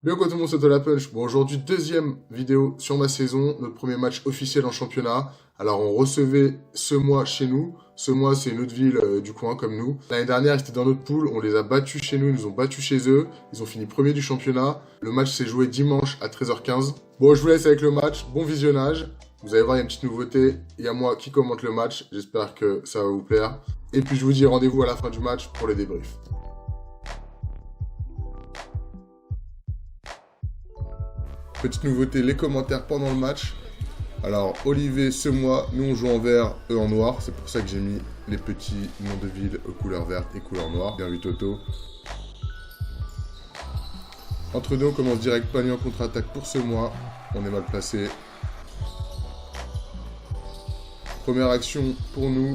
Bien quoi tout le monde, c'est la Punch. Bon, aujourd'hui, deuxième vidéo sur ma saison, notre premier match officiel en championnat. Alors, on recevait ce mois chez nous. Ce mois, c'est une autre ville du coin comme nous. L'année dernière, ils étaient dans notre poule, on les a battus chez nous, ils nous ont battus chez eux. Ils ont fini premier du championnat. Le match s'est joué dimanche à 13h15. Bon, je vous laisse avec le match, bon visionnage. Vous allez voir, il y a une petite nouveauté. Il y a moi qui commente le match, j'espère que ça va vous plaire. Et puis, je vous dis rendez-vous à la fin du match pour le débrief. Petite nouveauté, les commentaires pendant le match. Alors, Olivier, ce mois, nous on joue en vert, eux en noir. C'est pour ça que j'ai mis les petits noms de ville aux couleurs vertes et couleurs noires. Bien vu Toto. Entre deux, on commence direct panier en contre-attaque pour ce mois. On est mal placé. Première action pour nous.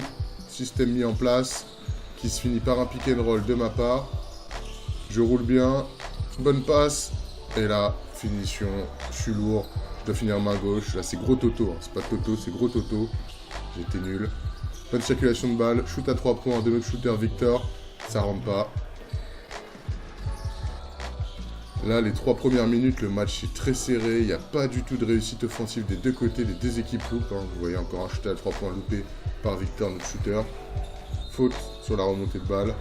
Système mis en place. Qui se finit par un pick and roll de ma part. Je roule bien. Bonne passe. Et là, finition, je suis lourd, je dois finir main gauche. Là, c'est gros Toto, hein. C'est pas Toto, c'est gros Toto. J'étais nul. Bonne circulation de balle, shoot à 3 points de notre shooter Victor. Ça rentre pas. Là, les 3 premières minutes, le match est très serré. Il n'y a pas du tout de réussite offensive des deux côtés, les deux équipes loupent. Hein. Vous voyez encore un shooter à 3 points loupé par Victor, notre shooter. Faute sur la remontée de balle.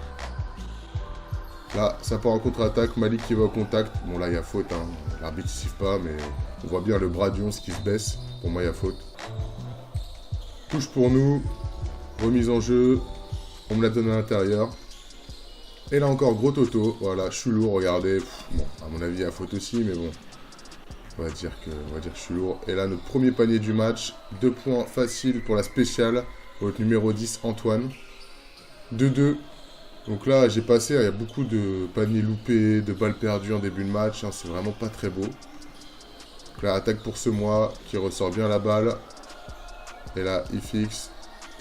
Là, ça part en contre-attaque, Malik qui va au contact. Bon, là, il y a faute, hein. L'arbitre ne siffle pas, mais on voit bien le bras d'Yons qui se baisse. Pour moi, il y a faute. Touche pour nous. Remise en jeu. On me la donne à l'intérieur. Et là encore, gros Toto. Voilà, je suis lourd, regardez. Bon, à mon avis, il y a faute aussi, mais bon. On va dire que je suis lourd. Et là, notre premier panier du match. 2 points faciles pour la spéciale. Votre numéro 10, Antoine. 2-2. Donc là, j'ai passé, il y a beaucoup de paniers loupés, de balles perdues en début de match. Hein, c'est vraiment pas très beau. Donc là, attaque pour ce mois, qui ressort bien la balle. Et là, il fixe.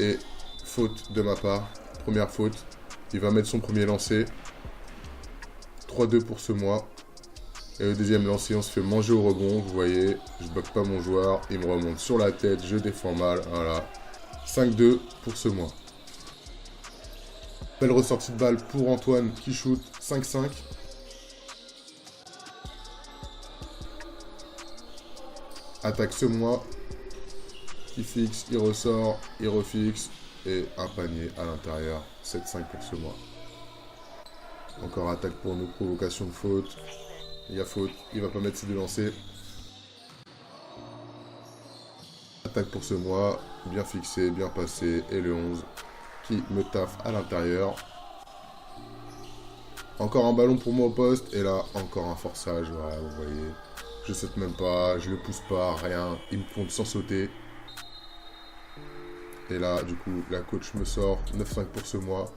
Et faute de ma part. Première faute. Il va mettre son premier lancer. 3-2 pour ce mois. Et le deuxième lancer, on se fait manger au rebond. Vous voyez, je bloque pas mon joueur. Il me remonte sur la tête, je défends mal. Voilà. 5-2 pour ce mois. Belle ressortie de balle pour Antoine qui shoot 5-5. Attaque ce mois. Il fixe, il ressort, il refixe. Et un panier à l'intérieur. 7-5 pour ce mois. Encore attaque pour nous. Provocation de faute. Il y a faute. Il va pas mettre ses deux lancers. Attaque pour ce mois. Bien fixé, bien passé. Et le 11. Qui me taffe à l'intérieur. Encore un ballon pour moi au poste. Et là, encore un forçage. Voilà, vous voyez. Je saute même pas. Je le pousse pas. Rien. Il me compte sans sauter. Et là, du coup, la coach me sort 9-5 pour ce mois.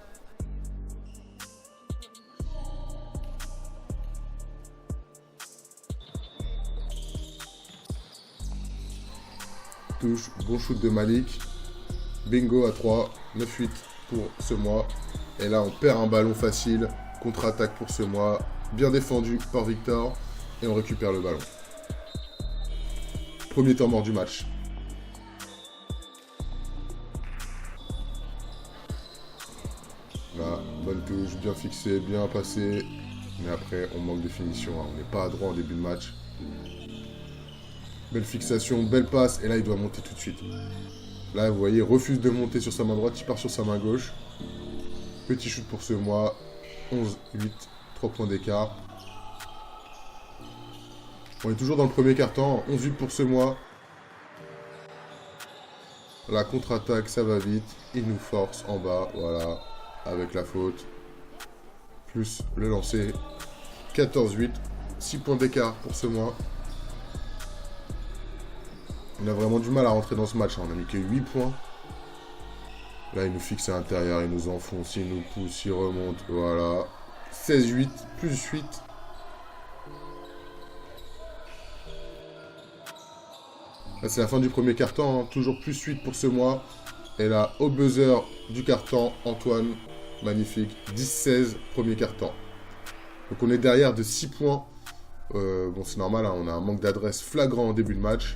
Touche. Bon shoot de Malik. Bingo à 3, 9-8 pour ce mois. Et là, on perd un ballon facile. Contre-attaque pour ce mois. Bien défendu par Victor. Et on récupère le ballon. Premier temps mort du match. Là, bonne touche, bien fixée, bien passée. Mais après, on manque de finition. Hein. On n'est pas à droit en début de match. Belle fixation, belle passe. Et là, il doit monter tout de suite. Là, vous voyez, il refuse de monter sur sa main droite, il part sur sa main gauche. Petit shoot pour ce mois. 11-8, 3 points d'écart. On est toujours dans le premier quart-temps. 11-8 pour ce mois. La contre-attaque, ça va vite. Il nous force en bas, voilà, avec la faute. Plus le lancer. 14-8, 6 points d'écart pour ce mois. On a vraiment du mal à rentrer dans ce match. Hein. On a mis que 8 points. Là, il nous fixe à l'intérieur. Il nous enfonce. Il nous pousse. Il remonte. Voilà. 16-8. Plus 8. Là, c'est la fin du premier quart-temps. Hein. Toujours plus 8 pour ce mois. Et là, au buzzer du quart-temps, Antoine. Magnifique. 10-16. Premier quart-temps. Donc, on est derrière de 6 points. Bon, c'est normal. Hein. On a un manque d'adresse flagrant au début de match.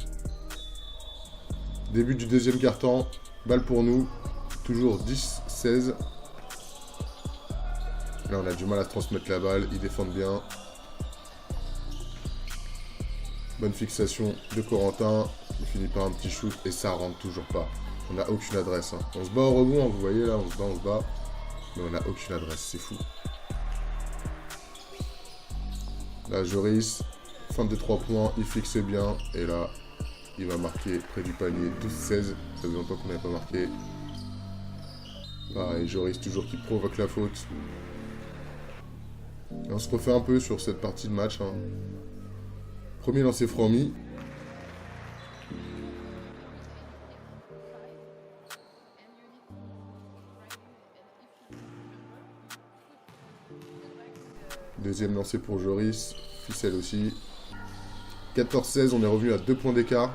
Début du deuxième quart-temps, balle pour nous, toujours 10-16. Là, on a du mal à transmettre la balle, ils défendent bien. Bonne fixation de Corentin. Il finit par un petit shoot et ça rentre toujours pas. On n'a aucune adresse. Hein. On se bat au rebond, vous voyez là, on se bat. Mais on n'a aucune adresse, c'est fou. Là, Joris, fin de 3 points, il fixe bien. Et là, il va marquer près du panier 12-16. Ça faisait longtemps qu'on n'avait pas marqué. Pareil, Joris toujours qui provoque la faute. Et on se refait un peu sur cette partie de match. Hein. Premier lancer franc-mis. Deuxième lancé pour Joris. Ficelle aussi. 14-16, on est revenu à 2 points d'écart.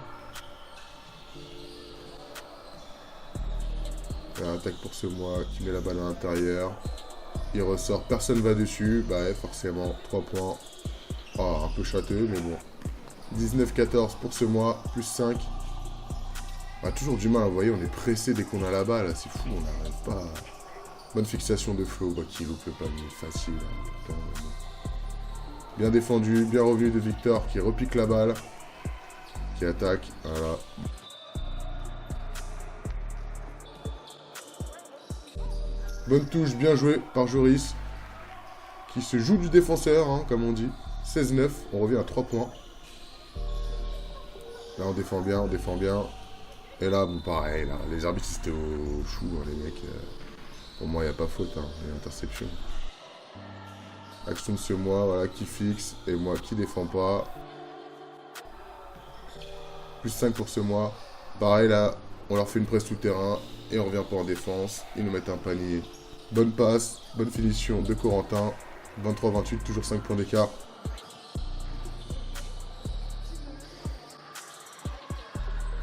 Attaque pour ce mois qui met la balle à l'intérieur. Il ressort, personne va dessus. Bah ouais, forcément, 3 points. Oh, un peu châteux, mais bon. 19-14 pour ce mois, plus 5. On a toujours du mal, vous voyez, on est pressé dès qu'on a la balle. C'est fou, on n'arrive pas. Bonne fixation de Flo, bah, qui loupe pas mieux, facile. Hein, pourtant, bon. Bien défendu, bien revenu de Victor qui repique la balle. Qui attaque, voilà. Bonne touche, bien joué par Joris. Qui se joue du défenseur, hein, comme on dit. 16-9, on revient à 3 points. Là, on défend bien, on défend bien. Et là, bon, pareil, là, les arbitres, c'était au chou, hein, les mecs. Pour moi, il n'y a pas faute, hein, il y a interception. Action de ce mois, voilà, qui fixe. Et moi, qui défend pas. Plus 5 pour ce mois. Pareil, là, on leur fait une presse tout terrain. Et on revient pas en défense. Ils nous mettent un panier. Bonne passe, bonne finition de Corentin. 23-28, toujours 5 points d'écart.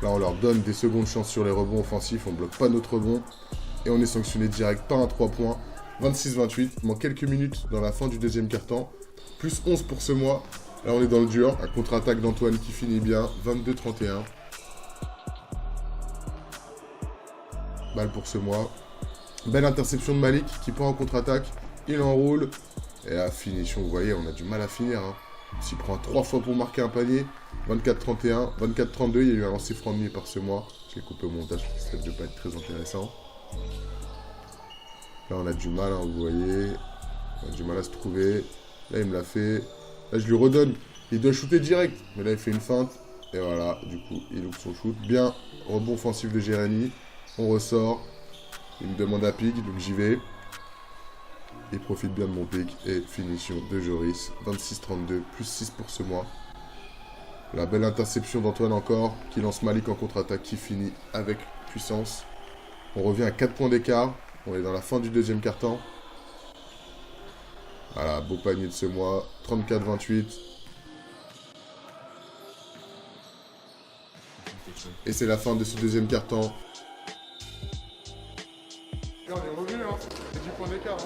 Là, on leur donne des secondes chances sur les rebonds offensifs. On bloque pas notre rebond. Et on est sanctionné direct par un 3 points. 26-28. Il manque quelques minutes dans la fin du deuxième quart-temps. Plus 11 pour ce mois. Là, on est dans le dur. Un contre-attaque d'Antoine qui finit bien. 22-31. Balle pour ce mois. Belle interception de Malik qui part en contre-attaque. Il enroule. Et la finition, vous voyez, on a du mal à finir. Hein. On s'y prend 3 fois pour marquer un panier. 24-31, 24-32. Il y a eu un lancer franc demi par ce mois. Je l'ai coupé au montage parce que ça ne devait pas être très intéressant. Là, on a du mal, hein, vous voyez. On a du mal à se trouver. Là, il me l'a fait. Là, je lui redonne. Il doit shooter direct. Mais là, il fait une feinte. Et voilà, du coup, il loupe son shoot. Bien, rebond offensif de Jérémy. On ressort. Il me demande un pic, donc j'y vais. Il profite bien de mon pic. Et finition de Joris. 26-32, plus 6 pour ce mois. La belle interception d'Antoine encore. Qui lance Malik en contre-attaque. Qui finit avec puissance. On revient à 4 points d'écart. On est dans la fin du deuxième quart-temps. Voilà, beau panier de ce mois. 34-28. Et c'est la fin de ce deuxième quart-temps. On est revenu, hein. C'est 10 points d'écart.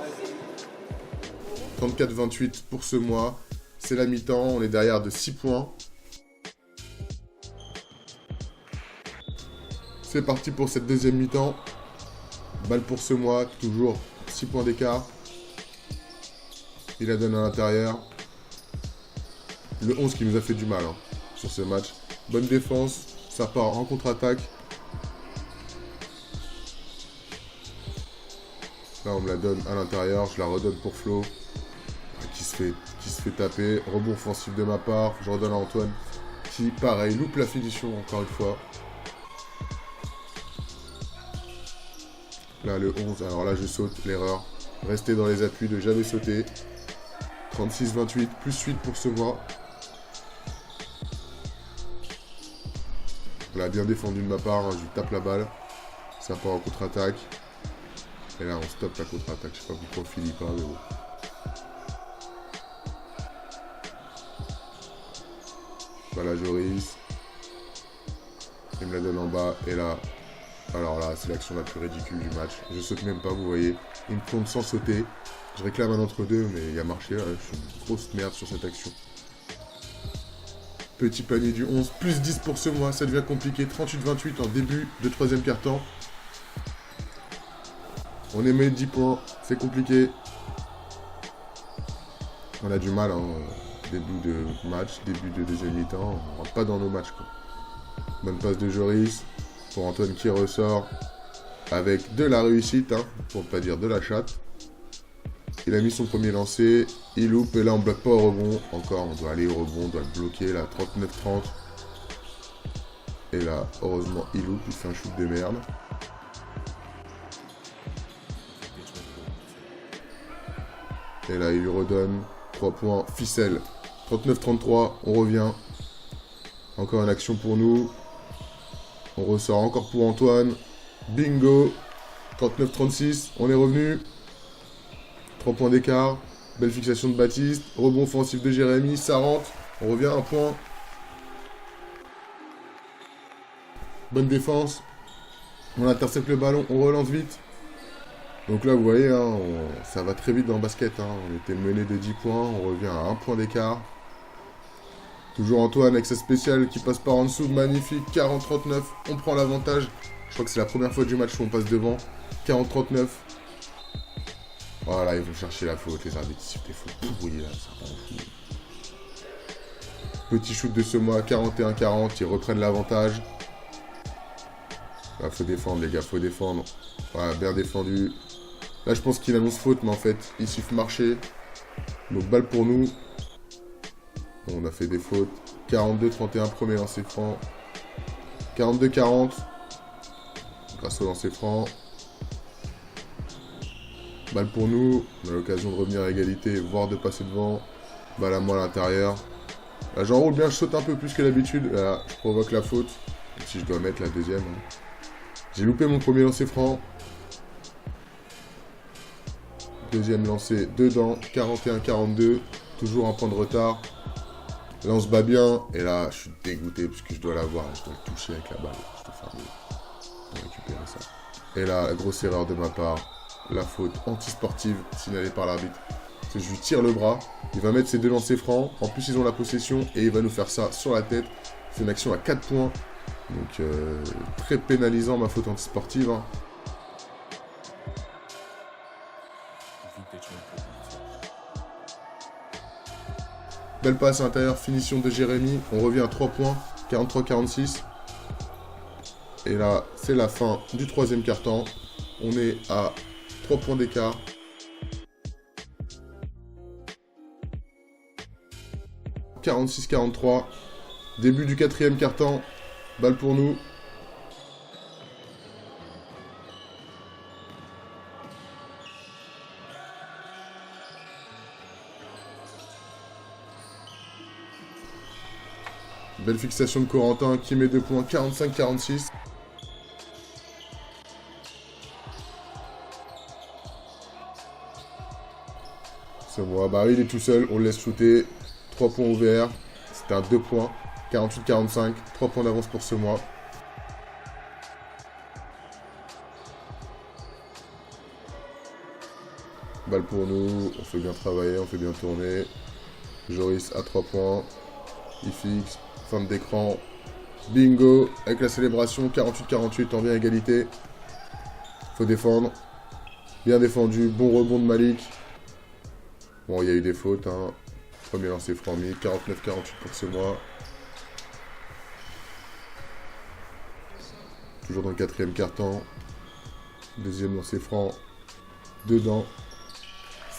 34-28 pour ce mois. C'est la mi-temps. On est derrière de 6 points. C'est parti pour cette deuxième mi-temps. Balle pour ce mois. Toujours 6 points d'écart. Il la donne à l'intérieur. Le 11 qui nous a fait du mal, hein, sur ce match. Bonne défense. Ça part en contre-attaque. Là, on me la donne à l'intérieur. Je la redonne pour Flo. Qui se fait taper. Rebond offensif de ma part. Je redonne à Antoine. Qui, pareil, loupe la finition encore une fois. Là, le 11. Alors là, je saute. L'erreur. Rester dans les appuis de jamais sauter. 36-28. Plus 8 pour ce mois. Là, bien défendu de ma part. Hein, je lui tape la balle. Ça part en contre-attaque. Et là, on stoppe la contre-attaque. Je sais pas pourquoi on finit pas, mais bon. Voilà, Joris. Il me la donne en bas. Et là, alors là, c'est l'action la plus ridicule du match. Je saute même pas, vous voyez. Il me plombe sans sauter. Je réclame un entre-deux, mais il a marché. Là, je suis une grosse merde sur cette action. Petit panier du 11. Plus 10 pour ce mois. Ça devient compliqué. 38-28 en début de troisième quart-temps. On est mis 10 points. C'est compliqué. On a du mal, hein. début de match, début de deuxième mi-temps. On rentre pas dans nos matchs, quoi. Bonne passe de Joris pour Antoine qui ressort avec de la réussite, hein, pour ne pas dire de la chatte. Il a mis son premier lancer, il loupe et là on bloque pas au rebond. Encore, on doit aller au rebond, on doit le bloquer là, 39-30. Et là, heureusement, il loupe, il fait un shoot de merde. Et là, il lui redonne 3 points, ficelle. 39-33, on revient. Encore une action pour nous. On ressort encore pour Antoine. Bingo. 39-36, on est revenu. 3 points d'écart. Belle fixation de Baptiste. Rebond offensif de Jérémy, ça rentre. On revient à un point. Bonne défense. On intercepte le ballon, on relance vite. Donc là, vous voyez, hein, ça va très vite dans le basket. Hein. On était mené de 10 points, on revient à 1 point d'écart. Toujours Antoine avec sa spéciale qui passe par en dessous. Magnifique, 40-39. On prend l'avantage. Je crois que c'est la première fois du match où on passe devant. 40-39. Voilà, ils vont chercher la faute. Les arbitres sifflent des fautes pourries là. Ça rend fou. Petit shoot de ce mois, 41-40. Ils reprennent l'avantage. Là, faut défendre, les gars, faut défendre. Voilà, bien défendu. Là, je pense qu'il annonce faute, mais en fait, il siffle marcher. Donc, balle pour nous. On a fait des fautes. 42-31, premier lancer franc. 42-40. Grâce au lancer franc. Balle pour nous. On a l'occasion de revenir à égalité, voire de passer devant. Balle à moi à l'intérieur. Là, j'enroule bien, je saute un peu plus que d'habitude. Là, je provoque la faute. Si je dois mettre la deuxième. Hein. J'ai loupé mon premier lancer franc. Deuxième lancé dedans. 41-42. Toujours un point de retard. Là, on se bat bien. Et là, je suis dégoûté parce que je dois l'avoir. Je dois le toucher avec la balle. Je dois faire mieux pour récupérer ça. Et là, la grosse erreur de ma part. La faute anti-sportive signalée par l'arbitre. Je lui tire le bras. Il va mettre ses 2 lancers francs. En plus, ils ont la possession. Et il va nous faire ça sur la tête. C'est une action à 4 points. Donc, très pénalisant ma faute anti-sportive. Hein. Belle passe à l'intérieur, finition de Jérémy. On revient à 3 points, 43-46. Et là, c'est la fin du 3e quart-temps. On est à 3 points d'écart. « 46-43. Début du 4e quart-temps. Balle pour nous. Belle fixation de Corentin qui met 2 points, 45-46. C'est moi, bah il est tout seul, on le laisse shooter. 3 points ouverts, c'était un 2 points, 48-45, 3 points d'avance pour ce mois. Balle pour nous, on fait bien travailler, on fait bien tourner. Joris à 3 points, il fixe. Fin d'écran, bingo, avec la célébration, 48-48, on revient à égalité. Faut défendre, bien défendu, bon rebond de Malik. Bon, il y a eu des fautes, hein. Premier lancer franc mis, 49-48 pour ce mois. Toujours dans le 4e quart-temps. Deuxième lancer franc, dedans.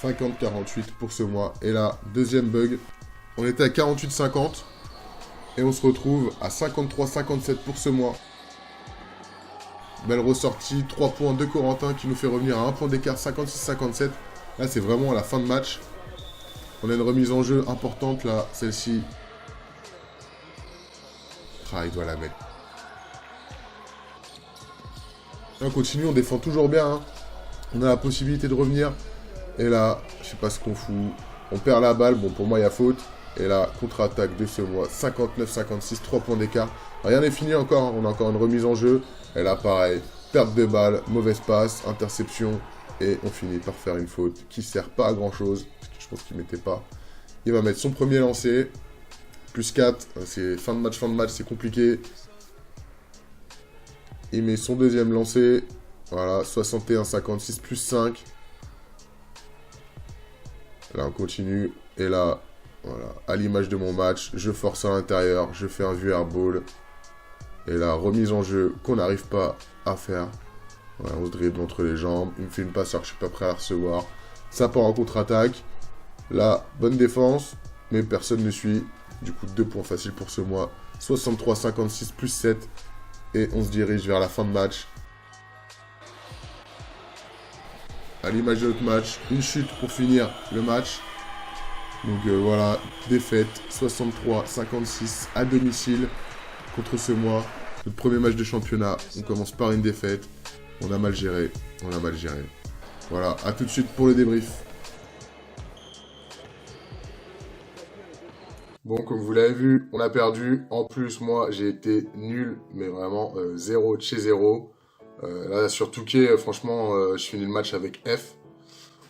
50-48 pour ce mois. Et là, deuxième bug, on était à 48-50. Et on se retrouve à 53-57 pour ce mois. Belle ressortie, 3 points de Corentin qui nous fait revenir à 1 point d'écart, 56-57. Là, c'est vraiment à la fin de match. On a une remise en jeu importante, là, celle-ci. Ah, il doit la mettre. Là, on continue, on défend toujours bien. Hein. On a la possibilité de revenir. Et là, je sais pas ce qu'on fout. On perd la balle. Bon, pour moi, il y a faute. Et là, contre-attaque de ce mois, 59-56, 3 points d'écart. Rien n'est fini encore, hein. On a encore une remise en jeu. Et là, pareil, perte de balle, mauvaise passe, interception. Et on finit par faire une faute qui sert pas à grand-chose. Je pense qu'il ne mettait pas. Il va mettre son premier lancer. Plus 4. C'est fin de match, c'est compliqué. Il met son deuxième lancer. Voilà, 61-56, plus 5. Là, on continue. Et là... Voilà, à l'image de mon match, je force à l'intérieur, je fais un vue airball. Et la remise en jeu qu'on n'arrive pas à faire. Voilà, on se dribble entre les jambes. Il me fait une passe alors que je suis pas prêt à la recevoir. Ça part en contre-attaque. Là, bonne défense, mais personne ne suit. Du coup, 2 points faciles pour ce mois. 63-56 plus 7. Et on se dirige vers la fin de match. À l'image de notre match, une chute pour finir le match. Donc voilà, défaite 63-56 à domicile contre ce mois. Notre premier match de championnat, on commence par une défaite. On a mal géré, Voilà, à tout de suite pour le débrief. Bon, comme vous l'avez vu, on a perdu. En plus, moi, j'ai été nul, mais vraiment 0 de chez 0. Là, sur Touquet, franchement, je finis le match avec F.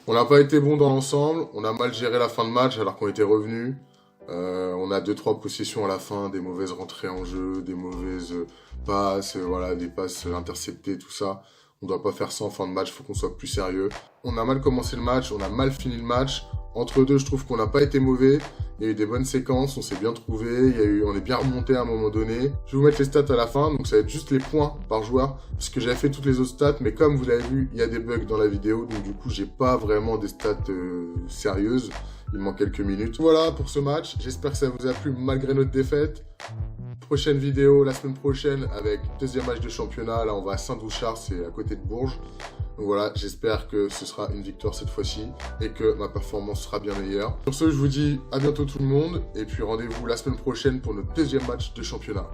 On n'a pas été bon dans l'ensemble. On a mal géré la fin de match alors qu'on était revenus. On a 2-3 possessions à la fin, des mauvaises rentrées en jeu, des mauvaises passes, voilà, des passes interceptées, tout ça. On doit pas faire ça en fin de match, faut qu'on soit plus sérieux. On a mal commencé le match, on a mal fini le match. Entre deux, je trouve qu'on n'a pas été mauvais. Il y a eu des bonnes séquences, on s'est bien trouvé, on est bien remonté à un moment donné. Je vais vous mettre les stats à la fin, donc ça va être juste les points par joueur, parce que j'avais fait toutes les autres stats, mais comme vous l'avez vu, il y a des bugs dans la vidéo, donc du coup, j'ai pas vraiment des stats sérieuses. Il manque quelques minutes. Voilà pour ce match, j'espère que ça vous a plu malgré notre défaite. Prochaine vidéo la semaine prochaine avec deuxième match de championnat. Là, on va à Saint-Douchard, c'est à côté de Bourges. Donc voilà, j'espère que ce sera une victoire cette fois-ci et que ma performance sera bien meilleure. Sur ce, je vous dis à bientôt tout le monde et puis rendez-vous la semaine prochaine pour notre deuxième match de championnat.